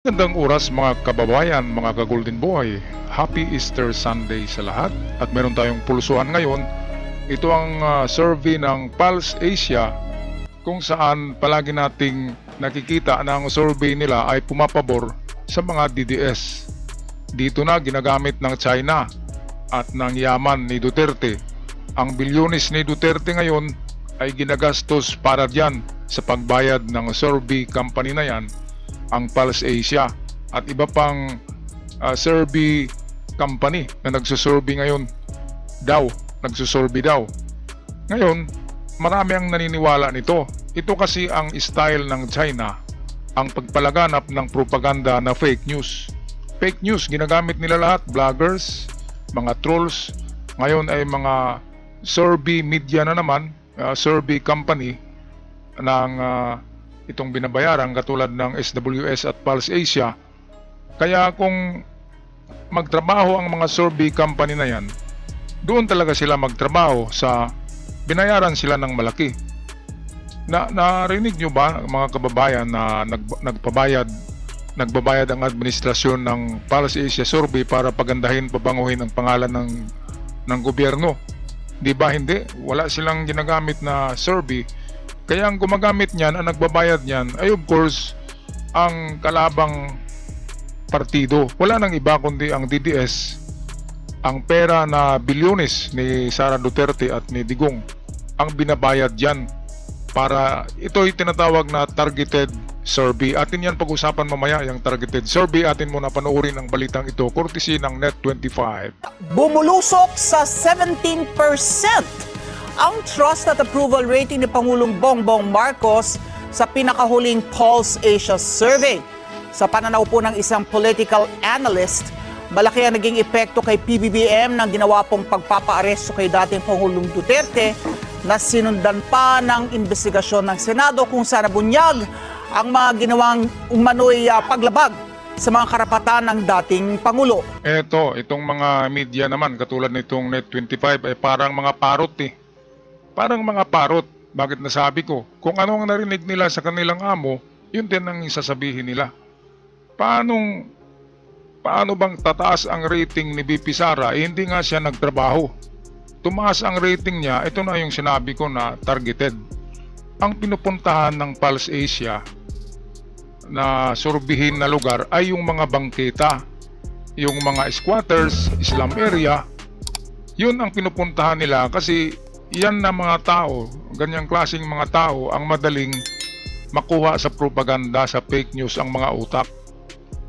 Magandang oras mga kababayan, mga ka-Golden Boy. Happy Easter Sunday sa lahat. At meron tayong pulsuhan ngayon. Ito ang survey ng Pulse Asia kung saan palagi nating nakikita na ang survey nila ay pumapabor sa mga DDS. Dito na ginagamit ng China at ng yaman ni Duterte. Ang bilyones ni Duterte ngayon ay ginagastos para diyan sa pagbayad ng survey company na yan, ang Pulse Asia at iba pang survey company na nagsusurvey ngayon nagsusurvey daw. Ngayon, marami ang naniniwala nito. Ito kasi ang style ng China, ang pagpalaganap ng propaganda na fake news. Fake news, ginagamit nila lahat, vloggers, mga trolls. Ngayon ay mga survey media na naman, survey company ng itong binabayaran katulad ng SWS at Pulse Asia. Kaya kung magtrabaho ang mga survey company na yan, doon talaga sila magtrabaho sa binayaran sila ng malaki. Narinig nyo ba mga kababayan na nagbabayad ang administrasyon ng Pulse Asia survey para pagandahin, pabanguhin ang pangalan ng gobyerno? Di ba hindi? Wala silang ginagamit na survey. Kaya ang gumagamit niyan, ang nagbabayad niyan ay of course ang kalabang partido. Wala nang iba kundi ang DDS. Ang pera na bilyones ni Sara Duterte at ni Digong ang binabayad diyan para ito'y tinatawag na targeted survey. Atin yan pag-usapan mamaya yung targeted survey. Atin muna panoorin ang balitang ito courtesy ng Net25. Bumulusok sa 17% ang trust at approval rating ni Pangulong Bongbong Marcos sa pinakahuling Pulse Asia survey. Sa pananaw po ng isang political analyst, malaki ang naging epekto kay PBBM ng ginawa pong pagpapaaresto kay dating Pangulong Duterte na sinundan pa ng investigasyon ng Senado kung saan nabunyag ang mga ginawang umano'y paglabag sa mga karapatan ng dating Pangulo. Itong mga media naman katulad nitong Net25 ay parang mga parot eh. Parang mga parot. Bakit nasabi ko? Kung ano ang narinig nila sa kanilang amo, yun din ang isasabihin nila. Paano bang tataas ang rating ni BP Sara? Hindi nga siya nagtrabaho. Tumaas ang rating niya, ito na yung sinabi ko na targeted. Ang pinupuntahan ng Pulse Asia na surbihin na lugar ay yung mga bangketa, yung mga squatters, slum area. Yun ang pinupuntahan nila kasi yan na mga tao, ganyang klaseng mga tao ang madaling makuha sa propaganda, sa fake news ang mga utak.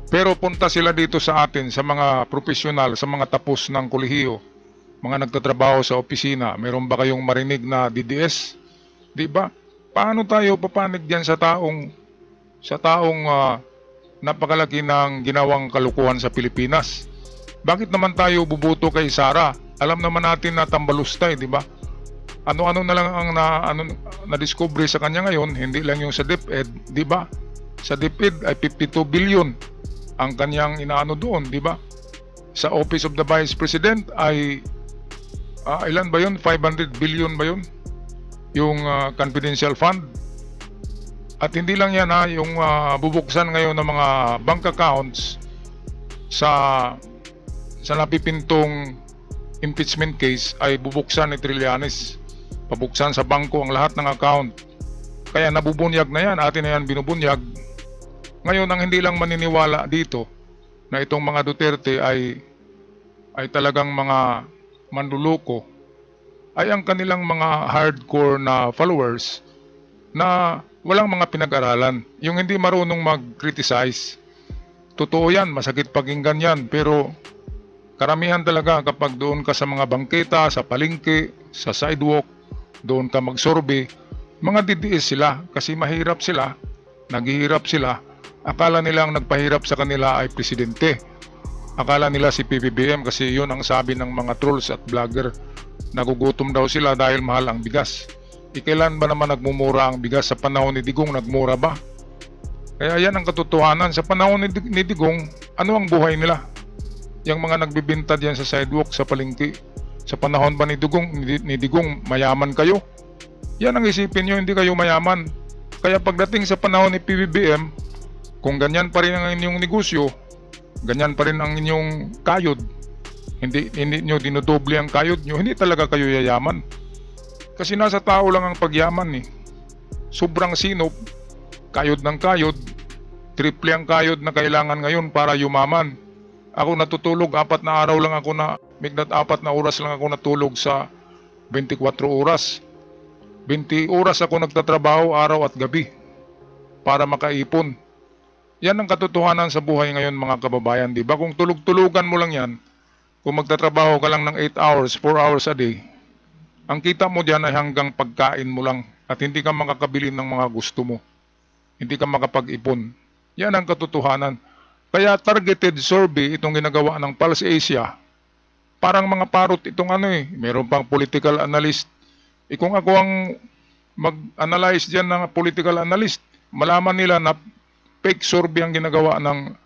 Pero punta sila dito sa atin, sa mga profesional, sa mga tapos ng kolehiyo, mga nagtatrabaho sa opisina. Meron ba kayong marinig na DDS? Di ba? Paano tayo papanig diyan sa taong napakalaki ng ginawang kalukuhan sa Pilipinas? Bakit naman tayo bubuto kay Sara? Alam naman natin na tambalusta, di ba? Ano-ano na lang ang na-discover sa kanya ngayon, hindi lang yung sa DepEd, di ba? Sa DepEd ay 52 billion ang kanyang inaano doon, di ba? Sa Office of the Vice President ay ilan ba yun? 500 billion ba yun? Yung confidential fund. At hindi lang yan yung bubuksan ngayon ng mga bank accounts sa napipintong impeachment case ay bubuksan ni Trillanes. Pabuksan sa bangko ang lahat ng account. Kaya nabubunyag na yan, atin na yan binubunyag. Ngayon ang hindi lang maniniwala dito na itong mga Duterte ay talagang mga manluloko ay ang kanilang mga hardcore na followers na walang mga pinag-aralan. Yung hindi marunong mag-criticize. Totoo yan, masakit pakinggan yan, pero karamihan talaga kapag doon ka sa mga bangketa, sa palengke, sa sidewalk, doon ka magsurvey, mga DDS sila kasi mahirap sila, naghihirap sila. Akala nilang nagpahirap sa kanila ay presidente. Akala nila si PBBM kasi yun ang sabi ng mga trolls at vlogger. Nagugutom daw sila dahil mahal ang bigas. Kailan ba naman nagmumura ang bigas? Sa panahon ni Digong nagmura ba? Kaya yan ang katotohanan. Sa panahon ni Digong, ano ang buhay nila? Yung mga nagbibinta diyan sa sidewalk, sa palengke. Sa panahon ba ni Digong, mayaman kayo? Yan ang isipin nyo, hindi kayo mayaman. Kaya pagdating sa panahon ni PBBM, Kung ganyan pa rin ang inyong negosyo, ganyan pa rin ang inyong kayod, hindi nyo dinodoble ang kayod nyo, hindi talaga kayo yayaman. Kasi nasa tao lang ang pagyaman eh. Sobrang sinop, kayod ng kayod, triple ang kayod na kailangan ngayon para yumaman. Ako natutulog, 4 na araw lang ako na, mignat 4 na oras lang ako natulog sa 24 oras. 20 oras ako nagtatrabaho araw at gabi para makaipon. Yan ang katotohanan sa buhay ngayon mga kababayan, di ba? Kung tulog-tulugan mo lang yan, kung magtatrabaho ka lang ng 8 hours, 4 hours a day, ang kita mo dyan ay hanggang pagkain mo lang at hindi ka makakabili ng mga gusto mo. Hindi ka makapag-ipon. Yan ang katotohanan. Kaya targeted survey itong ginagawa ng Pulse Asia. Parang mga parot itong meron pang political analyst. Kung ako ang mag-analyze dyan ng political analyst, malaman nila na fake survey ang ginagawa ng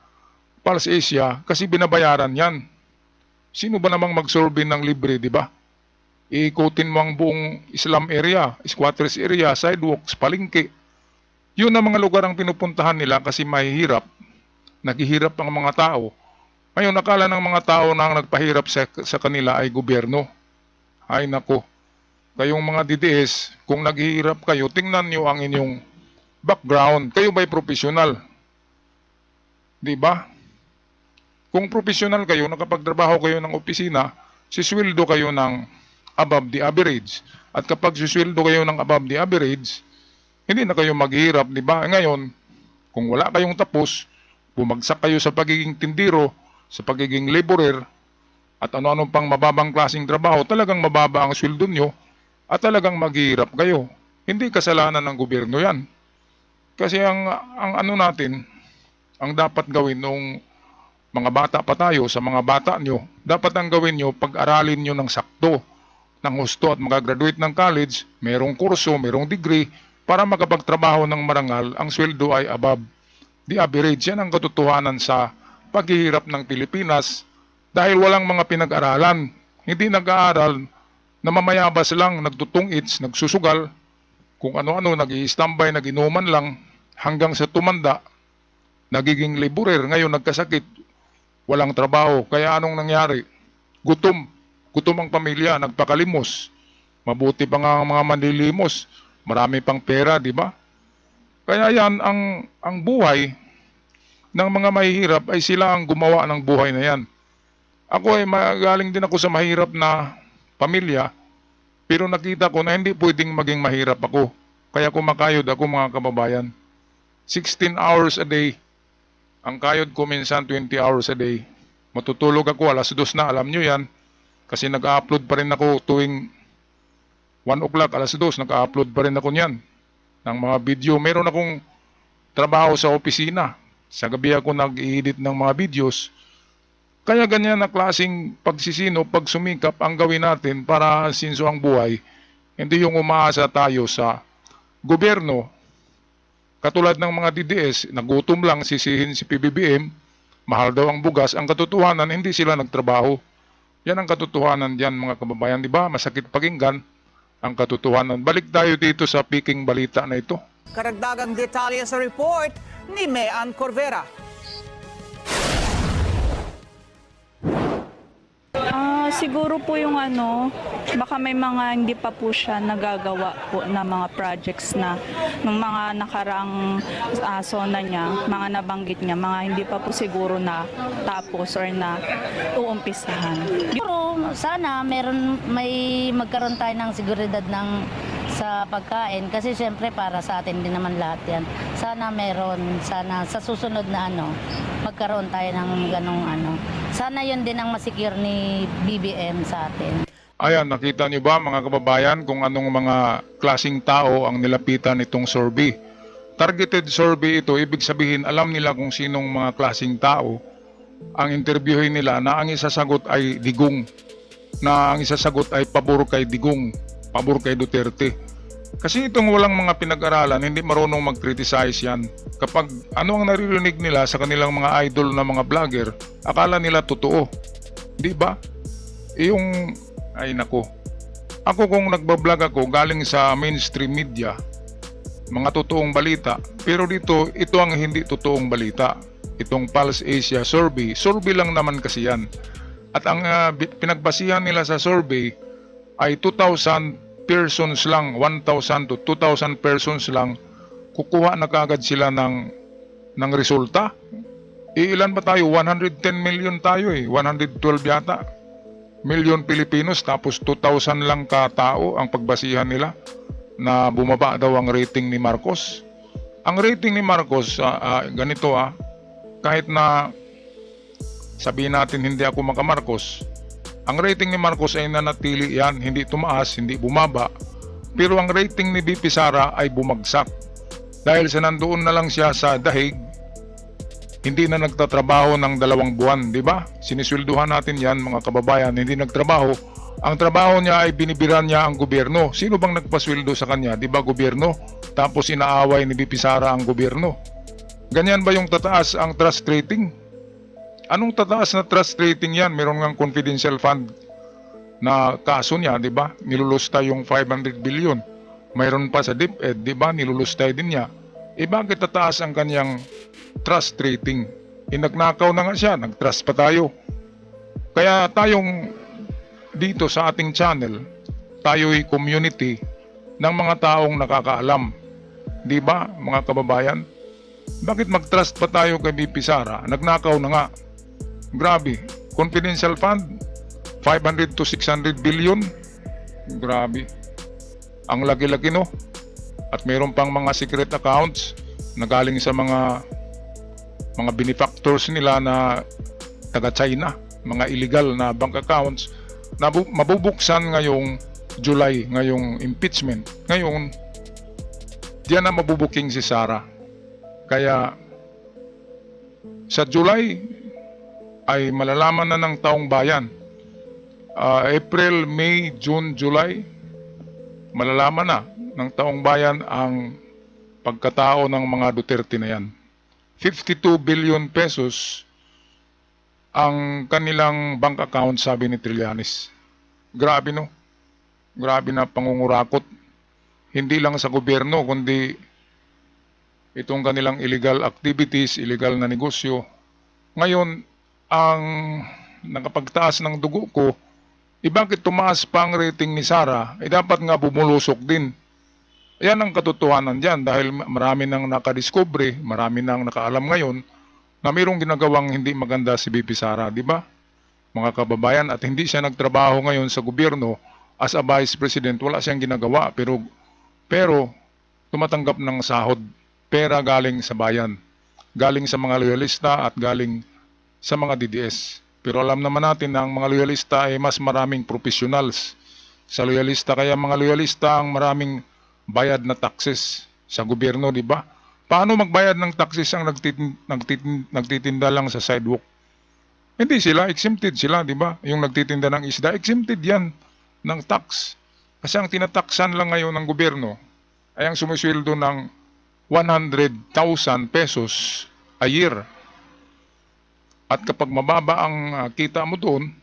Pulse Asia kasi binabayaran yan. Sino ba namang mag-survey ng libre, di ba? Iikutin mo ang buong Islam area, squatters area, sidewalks, palengke. Yun ang mga lugar ang pinupuntahan nila kasi mahihirap. Naghihirap ang mga tao. Ngayon, nakala ng mga tao na ang nagpahirap sa kanila ay gobyerno. Ay nako. Kayong mga DDS, kung naghihirap kayo, tingnan nyo ang inyong background. Kayo ba'y professional? Di ba? Kung professional kayo, nakapagtrabaho kayo ng opisina, sisweldo kayo ng above the average. At kapag sisweldo kayo ng above the average, hindi na kayo maghihirap, di ba? Ngayon, kung wala kayong tapos, bumagsak kayo sa pagiging tindiro, sa pagiging laborer, at ano-ano pang mababang klaseng trabaho, talagang mababa ang sweldo nyo, at talagang maghihirap kayo. Hindi kasalanan ng gobyerno yan. Kasi ang natin, ang dapat gawin nung mga bata pa tayo, sa mga bata nyo, dapat ang gawin nyo, pag-aralin nyo ng sakto, ng husto at makagraduate ng college, merong kurso, merong degree, para makapagtrabaho ng marangal, ang sweldo ay above the average. Yan ang katotohanan sa paghihirap ng Pilipinas dahil walang mga pinag-aralan. Hindi nag-aaral, namamayabas lang, nagtutungits, nagsusugal, kung ano-ano, nag-i-standby, nag-inuman lang, hanggang sa tumanda, nagiging laborer, ngayon nagkasakit, walang trabaho. Kaya anong nangyari? Gutom ang pamilya, nagpakalimos. Mabuti pa nga ang mga manlilimos, marami pang pera, di ba? Kaya yan, ang buhay ng mga mahihirap ay sila ang gumawa ng buhay na yan. Ako ay magaling din ako sa mahirap na pamilya, pero nakita ko na hindi pwedeng maging mahirap ako. Kaya kumakayod ako mga kababayan. 16 hours a day. Ang kayod ko minsan 20 hours a day. Matutulog ako, 2:00 na, alam nyo yan. Kasi nag-upload pa rin ako tuwing 1 o'clock, 2:00, nag-upload pa rin ako niyan ng mga video. Meron akong trabaho sa opisina. Sa gabi ako nag-edit ng mga videos. Kaya ganyan na klaseng pagsisino, pagsumikap ang gawin natin para sinso ang buhay. Hindi yung umaasa tayo sa gobyerno. Katulad ng mga DDS, nagutom lang, sisihin si PBBM, mahal daw ang bugas. Ang katotohanan, hindi sila nagtrabaho. Yan ang katotohanan diyan mga kababayan. Diba? Masakit pakinggan ang katotohanan. Balik tayo dito sa piking balita na ito. Karagdagang detalye sa report ni Mean Corvera. Siguro po yung baka may mga hindi pa po siya nagagawa po na mga projects na ng mga nakaraang zona niya, mga nabanggit niya, mga hindi pa po siguro na tapos or na uumpisahan. Siguro sana may magkaroon tayo ng seguridad sa pagkain kasi siyempre para sa atin din naman lahat yan. Sana sana sa susunod na magkaroon tayo ng ganong Sana yun din ang masikir ni BBM sa atin. Ayan, nakita niyo ba mga kababayan kung anong mga klasing tao ang nilapitan nitong survey? Targeted survey ito, ibig sabihin alam nila kung sinong mga klasing tao ang interviewin nila na ang isasagot ay digong, na ang isasagot ay pabor kay digong, pabor kay Duterte. Kasi itong walang mga pinag-aralan, hindi marunong mag-criticize yan. Kapag ano ang naririnig nila sa kanilang mga idol na mga vlogger, akala nila totoo. Di ba? Ay nako. Ako kung nagbablog ako galing sa mainstream media, mga totoong balita. Pero dito, ito ang hindi totoong balita. Itong Pulse Asia survey, survey lang naman kasi yan. At ang pinagbasihan nila sa survey ay 2,000 persons lang, 1,000 to 2,000 persons lang, kukuha na kagad sila ng resulta. Ilan ba tayo? 110 million tayo 112 yata. Million Pilipinos, tapos 2,000 lang katao ang pagbasihan nila na bumaba daw ang rating ni Marcos. Ang rating ni Marcos, ganito kahit na sabihin natin hindi ako maka-Marcos, ang rating ni Marcos ay nanatili yan, hindi tumaas, hindi bumaba. Pero ang rating ni VP Sara ay bumagsak. Dahil sa nandoon na lang siya sa dahig, hindi na nagtatrabaho ng 2 buwan, di ba? Siniswelduhan natin yan, mga kababayan, hindi nagtrabaho. Ang trabaho niya ay binibiran niya ang gobyerno. Sino bang nagpasweldo sa kanya? Di ba gobyerno? Tapos inaaway ni VP Sara ang gobyerno. Ganyan ba yung tataas ang trust rating? Anong tataas na trust rating yan? Meron ngang confidential fund na kaso niya, di ba? Nilulusta yung 500 billion. Mayroon pa sa DepEd, di ba? Nilulusta din niya. Bakit tataas ang kanyang trust rating? Nagnakaw na nga siya, nag-trust pa tayo. Kaya tayong dito sa ating channel, tayo'y community ng mga taong nakakaalam. Di ba, mga kababayan? Bakit mag-trust pa tayo kay VP Sara? Nagnakaw na nga. Grabe. Confidential fund, 500 to 600 billion. Grabe. Ang laki-laki, no? At mayroon pang mga secret accounts na galing sa mga benefactors nila na taga-China. Mga illegal na bank accounts na mabubuksan ngayong July, ngayong impeachment. Ngayon, diyan na mabubuking si Sara. Kaya sa July ay malalaman na ng taong bayan. April, May, June, July, malalaman na ng taong bayan ang pagkatao ng mga Duterte na yan. 52 billion pesos ang kanilang bank account, sabi ni Trillanes. Grabe, no? Grabe na pangungurakot. Hindi lang sa gobyerno, kundi itong kanilang illegal activities, illegal na negosyo. Ngayon, ang nakapagtaas ng dugo ko, bakit tumaas pa ang rating ni Sara? Dapat nga bumulusok din. Yan ang katotohanan dyan dahil marami nang nakadiscovery, marami nang nakaalam ngayon na mayroong ginagawang hindi maganda si VP Sara, di ba? Mga kababayan, at hindi siya nagtrabaho ngayon sa gobyerno as a vice president, wala siyang ginagawa, pero tumatanggap ng sahod, pera galing sa bayan, galing sa mga loyalista at galing sa mga DDS. Pero alam naman natin na ang mga loyalista ay mas maraming professionals sa loyalista, kaya mga loyalista ang maraming bayad na taxes sa gobyerno, di ba? Paano magbayad ng taxes ang nagtitinda lang sa sidewalk? Hindi sila, exempted sila, di ba? Yung nagtitinda ng isda, exempted yan ng tax. Kasi ang tinataksan lang ngayon ng gobyerno ay ang sumisweldo ng 100,000 pesos a year. At kapag mababa ang kita mo doon,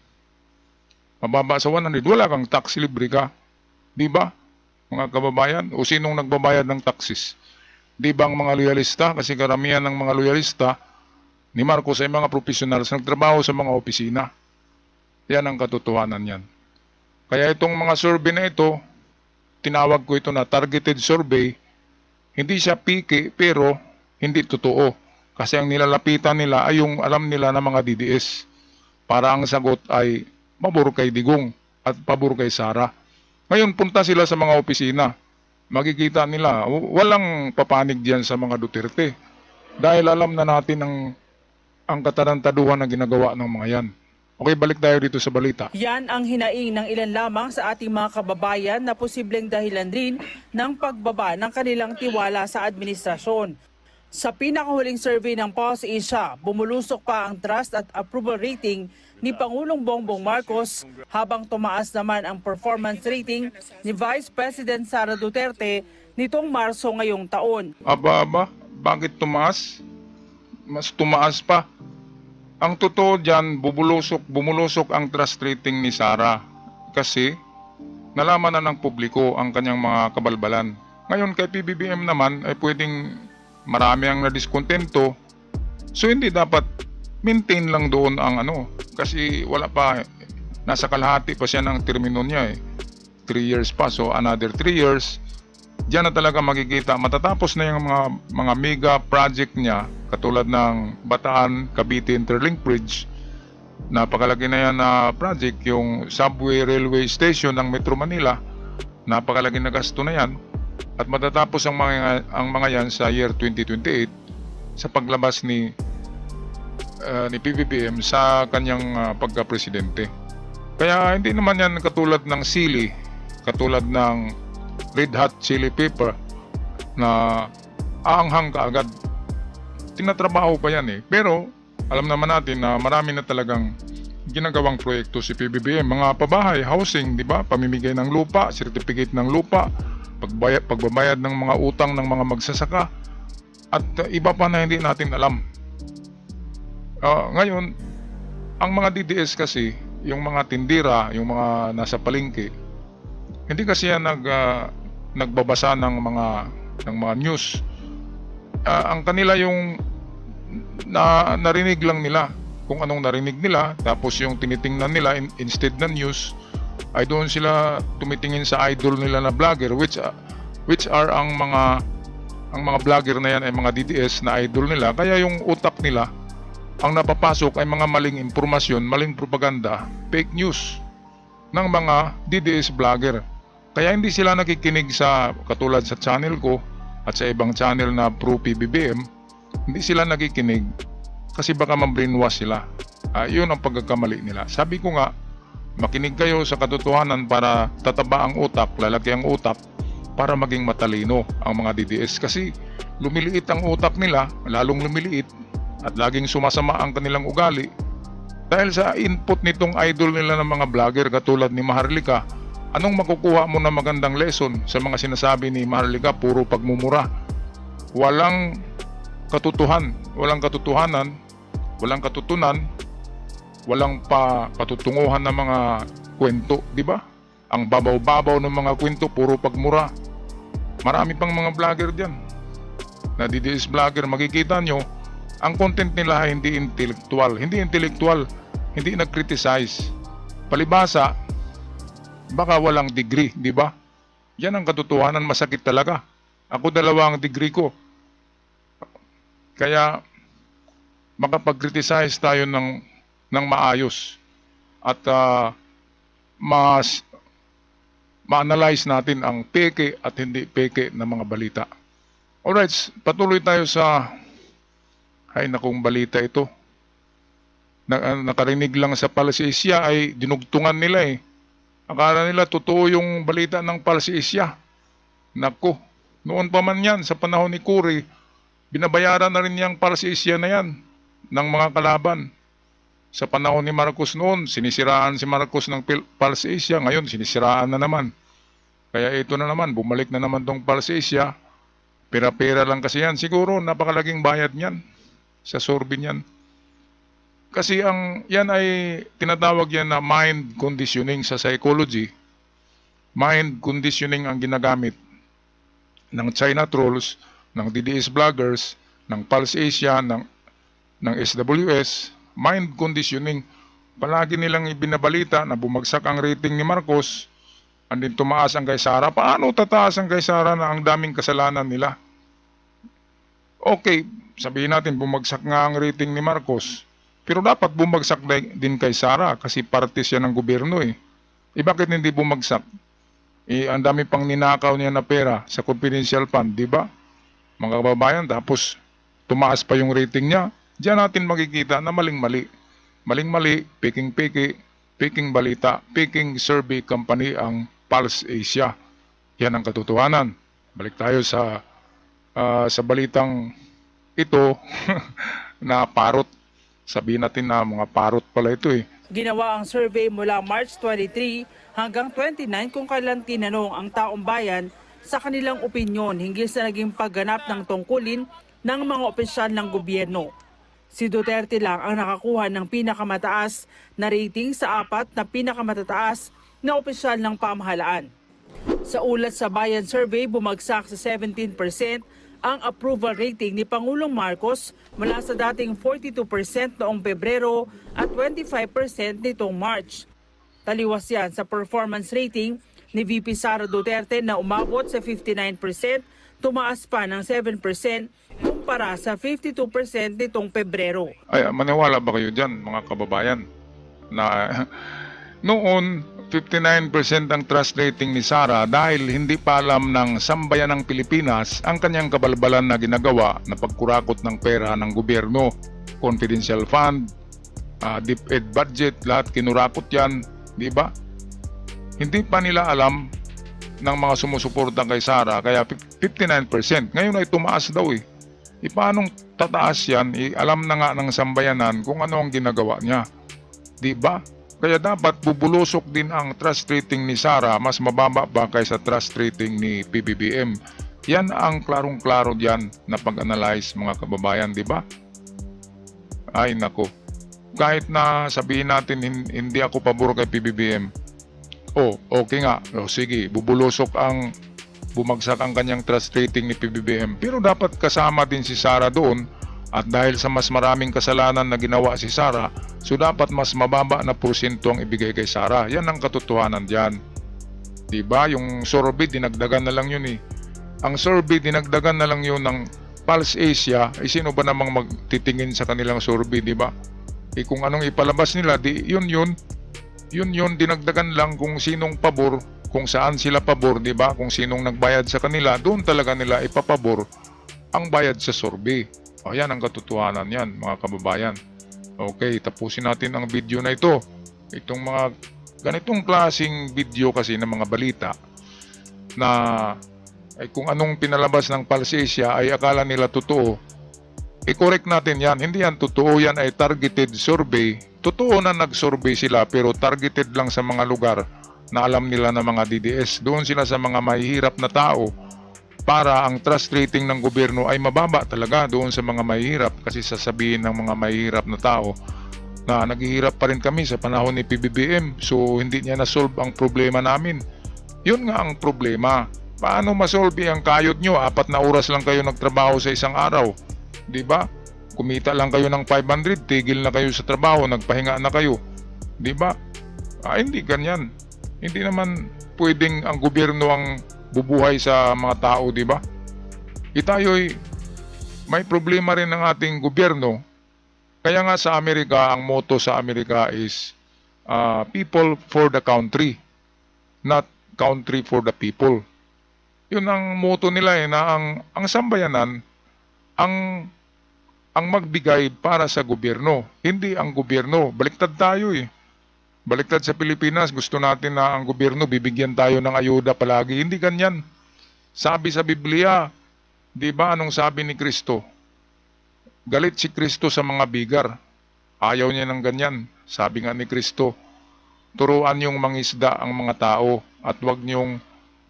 mababa sa 100, wala kang tax, libre ka. Di ba, mga kababayan? O sinong nagbabayad ng taxes? Di ba ang mga loyalista? Kasi karamihan ng mga loyalista ni Marcos ay mga professionals, nagtrabaho sa mga opisina. Yan ang katotohanan yan. Kaya itong mga survey na ito, tinawag ko ito na targeted survey. Hindi siya piki, pero hindi totoo. Kasi ang nilalapitan nila ay yung alam nila ng mga DDS. Para ang sagot ay pabor kay Digong at pabor kay Sara. Ngayon, punta sila sa mga opisina. Makikita nila, walang papanig diyan sa mga Duterte. Dahil alam na natin ang katarantaduhan na ginagawa ng mga yan. Okay, balik tayo dito sa balita. Yan ang hinaing ng ilan lamang sa ating mga kababayan na posibleng dahilan rin ng pagbaba ng kanilang tiwala sa administrasyon. Sa pinakahuling survey ng Pulse Asia, bumulusok pa ang trust at approval rating ni Pangulong Bongbong Marcos habang tumaas naman ang performance rating ni Vice President Sara Duterte nitong Marso ngayong taon. Aba, bakit tumaas? Mas tumaas pa. Ang totoo dyan, bumulusok ang trust rating ni Sara kasi nalaman na ng publiko ang kanyang mga kabalbalan. Ngayon kay PBBM naman ay pwedeng marami ang nadiskontento. So hindi dapat maintain lang doon ang ano, kasi wala pa, nasa kalahati pa siya ng termino niya 3 years pa, so another 3 years. Diyan na talaga makikita, matatapos na yung mga mega project niya katulad ng Bataan Cavite Interlink Bridge. Napakalaki na yan na project, yung subway railway station ng Metro Manila. Napakalaki na gasto na yan. At matatapos ang mga yan sa year 2028 sa paglabas ni PBBM sa kanyang pagka-presidente. Kaya hindi naman yan katulad ng sili, katulad ng red hot chili pepper na aanghang kaagad. Tinatrabaho pa yan Pero alam naman natin na marami na talagang ginagawang proyekto si PBBM. Mga pabahay, housing, di ba? Pamimigay ng lupa, certificate ng lupa, pagbabayad ng mga utang ng mga magsasaka, at iba pa na hindi natin alam. Ngayon, ang mga DDS kasi, yung mga tindira, yung mga nasa palengke, hindi kasi yan nagbabasa ng mga news. Ang kanila yung narinig lang nila kung anong narinig nila, tapos yung tinitingnan nila instead ng news ay doon sila tumitingin sa idol nila na vlogger, which are ang mga vlogger na yan ay mga DDS na idol nila. Kaya yung utak nila, ang napapasok ay mga maling impormasyon, maling propaganda, fake news ng mga DDS vlogger. Kaya hindi sila nakikinig sa katulad sa channel ko at sa ibang channel na pro PBBM. Hindi sila nakikinig kasi baka ma-brainwash sila. Yun ang pagkakamali nila. Sabi ko nga, makinig kayo sa katotohanan para tataba ang utak, lalaki ang utak, para maging matalino ang mga DDS. Kasi lumiliit ang utak nila, lalong lumiliit, at laging sumasama ang kanilang ugali dahil sa input nitong idol nila ng mga vlogger katulad ni Maharlika. Anong makukuha mo na magandang lesson sa mga sinasabi ni Maharlika? Puro pagmumura. Walang katotohanan, walang katutunan, walang katutunguhan ng mga kwento, di ba? Ang babaw-babaw ng mga kwento, puro pagmura. Marami pang mga vlogger diyan na DDS vlogger, makikita nyo, ang content nila ay hindi intellectual, hindi nag-criticize. Palibasa, baka walang degree, di ba? Yan ang katotohanan, masakit talaga. Ako 2 ang degree ko. Kaya makapag-criticize tayo ng maayos at ma-analyze natin ang peke at hindi peke na mga balita. Alright, patuloy tayo sa nakong balita ito. Nakarinig lang sa Pulse Asia ay dinugtungan nila Akala nila totoo yung balita ng Pulse Asia. Naku, noon pa man yan, sa panahon ni Cory, binabayaran na rin yung Pulse Asia na yan ng mga kalaban. Sa panahon ni Marcos noon, sinisiraan si Marcos ng Pulse Asia, ngayon sinisiraan na naman. Kaya ito na naman, bumalik na naman tong Pulse Asia. Pera-pera lang kasi yan. Siguro napakalaging bayad niyan sa sorbin yan. Kasi yan ay tinatawag yan na mind conditioning sa psychology. Mind conditioning ang ginagamit ng China trolls, ng DDS vloggers, ng Pulse Asia, ng SWS. Mind conditioning. Palagi nilang ibinabalita na bumagsak ang rating ni Marcos, andin tumaas ang kay Sara. Paano tataas ang kay Sara na ang daming kasalanan nila? Okay, sabihin natin bumagsak nga ang rating ni Marcos, pero dapat bumagsak din kay Sara kasi parte siya ng gobyerno bakit hindi bumagsak? Ang dami pang ninakaw niya na pera sa confidential fund, di ba? Mga kababayan, tapos tumaas pa yung rating niya. Diyan natin makikita na maling-mali. Maling-mali, peking balita, peking survey company ang Pulse Asia. Yan ang katotohanan. Balik tayo sa balitang ito na parot. Sabihin natin na mga parot pala ito Ginawa ang survey mula March 23 hanggang 29 kung kailan tinanong ang taong bayan sa kanilang opinyon hinggil sa naging pagganap ng tungkulin ng mga opisyal ng gobyerno. Si Duterte lang ang nakakuha ng pinakamataas na rating sa 4 na pinakamatataas na opisyal ng pamahalaan. Sa ulat sa Bayan Survey, bumagsak sa 17% ang approval rating ni Pangulong Marcos mula sa dating 42% noong Pebrero at 25% nitong March. Taliwas yan sa performance rating ni VP Sara Duterte na umabot sa 59%, tumaas pa ng 7% kumpara sa 52% nitong Pebrero. Ay, maniwala ba kayo dyan, mga kababayan, na noon 59% ang trust rating ni Sara dahil hindi pa alam ng sambayan ng Pilipinas ang kanyang kabalbalan na ginagawa na pagkurakot ng pera ng gobyerno, confidential fund, DepEd budget, lahat kinurakot yan, di ba? Hindi pa nila alam ng mga sumusuporta kay Sara, kaya 59%. Ngayon ay tumaas daw eh. Paanong tataas yan? Alam na nga ng sambayanan kung ano ang ginagawa niya. Di ba? Kaya dapat bubulusok din ang trust rating ni Sara, mas mababa ba kaysa trust rating ni PBBM. Yan ang klarong-klaro diyan na pag-analyze, mga kababayan, di ba? Ay nako. Kahit na sabihin natin hindi ako pabor kay PBBM. Okay nga. Sige, bumagsak ang kanyang trust rating ni PBBM. Pero dapat kasama din si Sara doon. At dahil sa mas maraming kasalanan na ginawa si Sara, so dapat mas mababa na porsyento ang ibigay kay Sara. Yan ang katotohanan dyan. Diba? Yung survey, dinagdagan na lang yun eh. Ang survey, dinagdagan na lang yun ng Pulse Asia. Sino ba namang magtitingin sa kanilang survey, diba? Kung anong ipalabas nila, yun, dinagdagan lang kung sinong pabor, kung saan sila pabor, diba? Kung sinong nagbayad sa kanila, doon talaga nila ipapabor ang bayad sa survey. Yan ang katotohanan yan, mga kababayan. Okay, tapusin natin ang video na ito. Itong mga ganitong klaseng video kasi ng mga balita na kung anong pinalabas ng Pulse Asia ay akala nila totoo, i-correct natin yan. Hindi yan totoo, yan ay targeted survey. Totoo na nag-survey sila pero targeted lang sa mga lugar na alam nila ng mga DDS. Doon sila sa mga mahihirap na tao para ang trust rating ng gobyerno ay mababa talaga doon sa mga mahihirap, kasi sasabihin ng mga mahihirap na tao na naghihirap pa rin kami sa panahon ni PBBM, so hindi niya na-solve ang problema namin. Yun nga ang problema. Paano masolve ang kayod nyo? 4 na oras lang kayo nagtrabaho sa isang araw, di ba? Kumita lang kayo ng 500, tigil na kayo sa trabaho, nagpahinga na kayo, di ba? Hindi ganyan. Hindi naman pwedeng ang gobyerno ang bubuhay sa mga tao, di ba? Tayo'y may problema rin ng ating gobyerno. Kaya nga sa Amerika, ang motto sa Amerika is people for the country, not country for the people. Yun ang motto nila na ang sambayanan ang magbigay para sa gobyerno, hindi ang gobyerno. Baliktad tayo eh. Baliktad sa Pilipinas, gusto natin na ang gobyerno bibigyan tayo ng ayuda palagi. Hindi ganyan. Sabi sa Biblia, di ba anong sabi ni Kristo? Galit si Kristo sa mga bigar. Ayaw niya ng ganyan. Sabi nga ni Kristo, turuan niyong mangisda ang mga tao at huwag niyong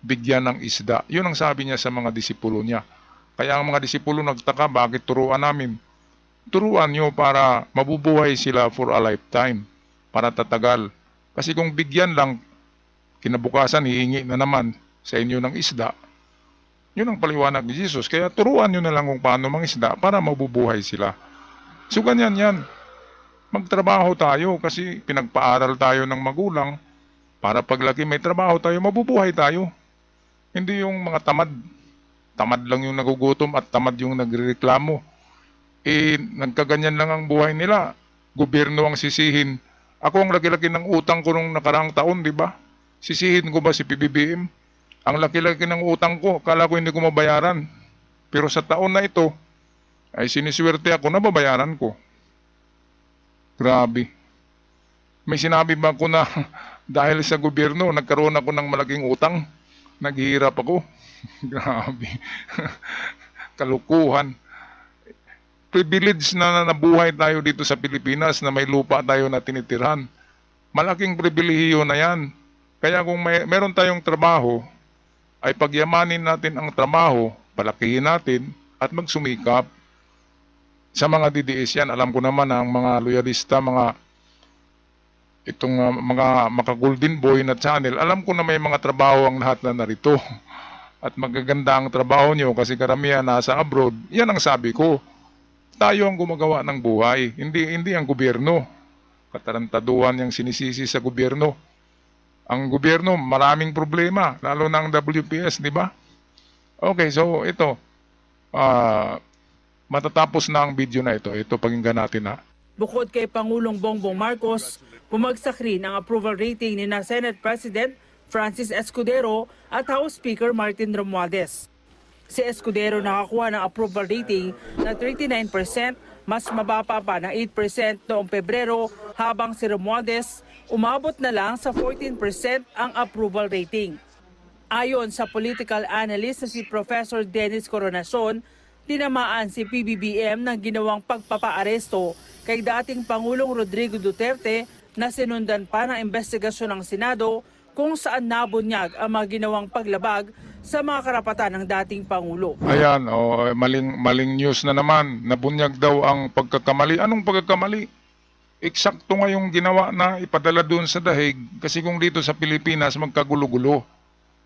bigyan ng isda. Yun ang sabi niya sa mga disipulo niya. Kaya ang mga disipulo nagtaka, bakit turuan namin? Turuan niyo para mabubuhay sila for a lifetime, para tatagal. Kasi kung bigyan lang, kinabukasan hihingi na naman sa inyo ng isda. Yun ang paliwanag ni Jesus. Kaya turuan nyo na lang kung paano mangisda para mabubuhay sila. So ganyan yan. Magtrabaho tayo kasi pinagpaaral tayo ng magulang para paglaki may trabaho tayo, mabubuhay tayo. Hindi yung mga tamad. Tamad lang yung nagugutom at tamad yung nagrereklamo. Nagkaganyan lang ang buhay nila. Gobyerno ang sisihin. Ako ang laki-laki ng utang ko nung nakaraang taon, di ba? Sisihin ko ba si PBBM? Ang laki-laki ng utang ko, kala ko hindi ko mabayaran. Pero sa taon na ito, ay siniswerte ako na babayaran ko. Grabe. May sinabi ba ako na dahil sa gobyerno, nagkaroon ako ng malaking utang? Naghihirap ako? Grabe. Kalukuhan. Privilege na nabuhay tayo dito sa Pilipinas na may lupa tayo na tinitirhan. Malaking pribilehiyo na yan. Kaya kung meron tayong trabaho, ay pagyamanin natin ang trabaho, palakihin natin at magsumikap. Sa mga DDS yan, alam ko naman ang mga loyalista, mga itong mga maka-Golden Boy na channel, alam ko na may mga trabaho ang lahat na narito. At magaganda ang trabaho nyo kasi karamihan nasa abroad. Yan ang sabi ko. Tayo ang gumagawa ng buhay, hindi ang gobyerno. Katarantaduhan yung sinisisi sa gobyerno. Ang gobyerno, maraming problema, lalo na ang WPS, di ba? Okay, so ito, matatapos na ang video na ito. Ito, pakinggan natin ha. Bukod kay Pangulong Bongbong Marcos, bumagsak rin ang approval rating ni na Senate President Francis Escudero at House Speaker Martin Romualdez. Si Escudero nakakuha ng approval rating na 39%, mas mababa pa ng 8% noong Pebrero, habang si Romualdez umabot na lang sa 14% ang approval rating. Ayon sa political analyst na si Professor Dennis Coronacion, tinamaan si PBBM ng ginawang pagpapaaresto kay dating Pangulong Rodrigo Duterte na sinundan pa ng investigasyon ng Senado kung saan nabunyag ang mga ginawang paglabag sa mga karapatan ng dating Pangulo. Ayan, maling news na naman. Nabunyag daw ang pagkakamali. Anong pagkakamali? Eksakto nga yung ginawa na ipadala doon sa dahig, kasi kung dito sa Pilipinas magkagulo-gulo.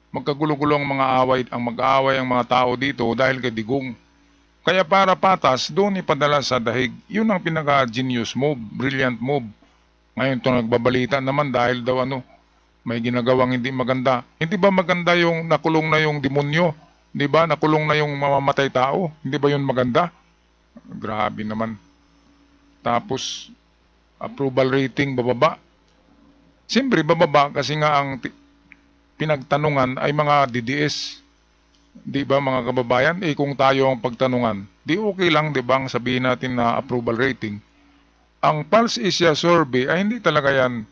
Magkagulo-gulo ang mga mag-aaway ang mga tao dito dahil kay digong. Kaya para patas, doon ipadala sa dahig. Yun ang pinaka-genius move, brilliant move. Ngayon ito nagbabalita naman dahil daw may ginagawang hindi maganda. Hindi ba maganda yung nakulong na yung demonyo? Hindi ba nakulong na yung mamamatay tao? Hindi ba yun maganda? Grabe naman. Tapos, approval rating bababa. Siyempre bababa kasi nga ang pinagtanungan ay mga DDS. Di ba mga kababayan, kung tayo ang pagtanungan, di okay lang, di ba, ang sabihin natin na approval rating. Ang Pulse Asia Survey ay hindi talaga yan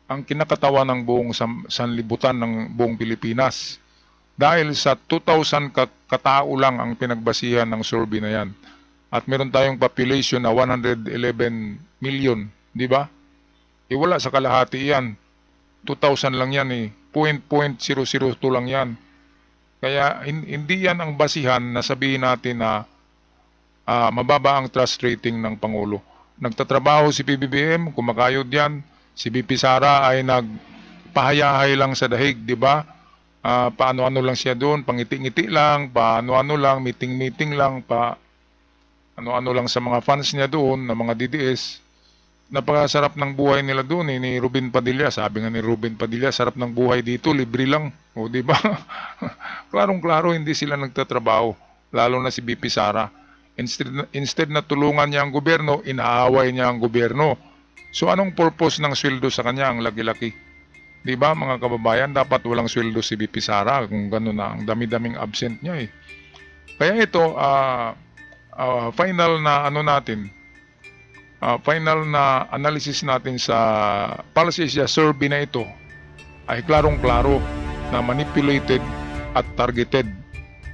ang kinakatawan ng buong sanlibutan ng buong Pilipinas. Dahil sa 2,000 katao lang ang pinagbasihan ng survey na yan. At meron tayong population na 111 million, di ba? Wala sa kalahati yan. 2,000 lang yan eh. 0.002 lang yan. Kaya hindi yan ang basihan na sabihin natin na mababa ang trust rating ng Pangulo. Nagtatrabaho si PBBM, kumakayod yan. Si BP Sara ay nagpahayahay lang sa dahig, di ba? Paano-ano lang siya doon, pangiti-ngiti lang, paano-ano lang, meeting-meeting lang, ano-ano lang sa mga fans niya doon, na mga DDS. Napakasarap ng buhay nila doon ni Ruben Padilla. Sabi nga ni Ruben Padilla, sarap ng buhay dito, libre lang. O di ba? Klarong-klaro hindi sila nagtatrabaho, lalo na si BP Sara. Instead na tulungan niya ang gobyerno, inaaway niya ang gobyerno. So anong purpose ng sweldo sa kanya, ang laki-laki? Di ba mga kababayan, dapat walang sweldo si BP Sara kung gano'n na, ang dami-daming absent niya eh. Kaya ito, final na final na analysis natin sa Pulse Asia survey na ito ay klarong-klaro na manipulated at targeted.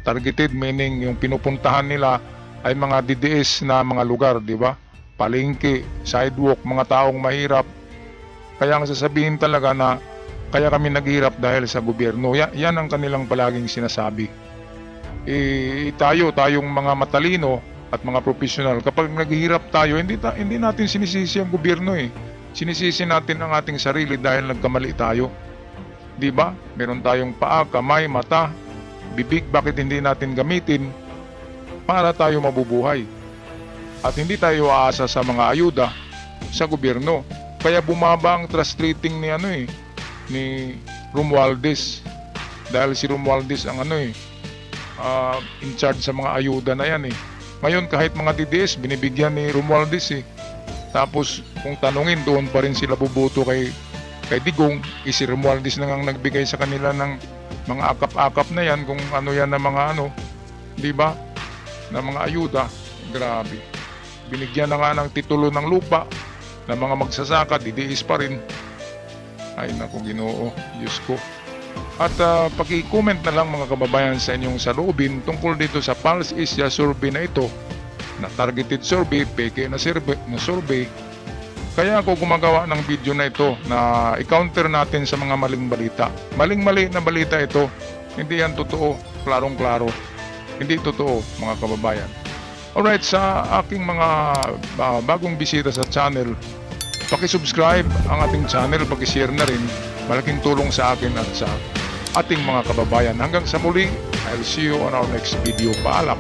Targeted meaning yung pinupuntahan nila ay mga DDS na mga lugar, di ba? Palengke, sidewalk, mga taong mahirap. Kaya ang sasabihin talaga na kaya kami naghihirap dahil sa gobyerno. Yan ang kanilang palaging sinasabi. Tayong mga matalino at mga professional, kapag naghihirap tayo, hindi natin sinisisi ang gobyerno eh. Sinisisi natin ang ating sarili dahil nagkamali tayo. Di ba? Meron tayong paa, kamay, mata, bibig, bakit hindi natin gamitin para tayo mabubuhay? At hindi tayo aasa sa mga ayuda sa gobyerno. Kaya bumaba ang trust rating ni Romualdez. Dahil si Romualdez ang in charge sa mga ayuda na yan eh. Ngayon kahit mga DDS binibigyan ni Romualdez eh. Tapos kung tanungin, doon pa rin sila bubuto kay Digong. Si Romualdez na nga nagbigay sa kanila ng mga akap-akap na yan, kung ano yan na mga di ba? Na mga ayuda. Grabe. Binigyan na nga ng titulo ng lupa na mga magsasaka, DDS pa rin. Ay naku Ginoo, Diyos ko. At paki-comment na lang mga kababayan sa inyong saloobin tungkol dito sa Pulse Asia survey na ito, na targeted survey, peke na survey. Kaya ako gumagawa ng video na ito na i-counter natin sa mga maling balita. Maling-mali na balita ito, hindi yan totoo, klarong-klaro. Hindi totoo mga kababayan. Alright, sa aking mga bagong bisita sa channel, Paki-subscribe ang ating channel, paki-share na rin. Malaking tulong sa akin at sa ating mga kababayan. Hanggang sa muli, I'll see you on our next video. Paalam!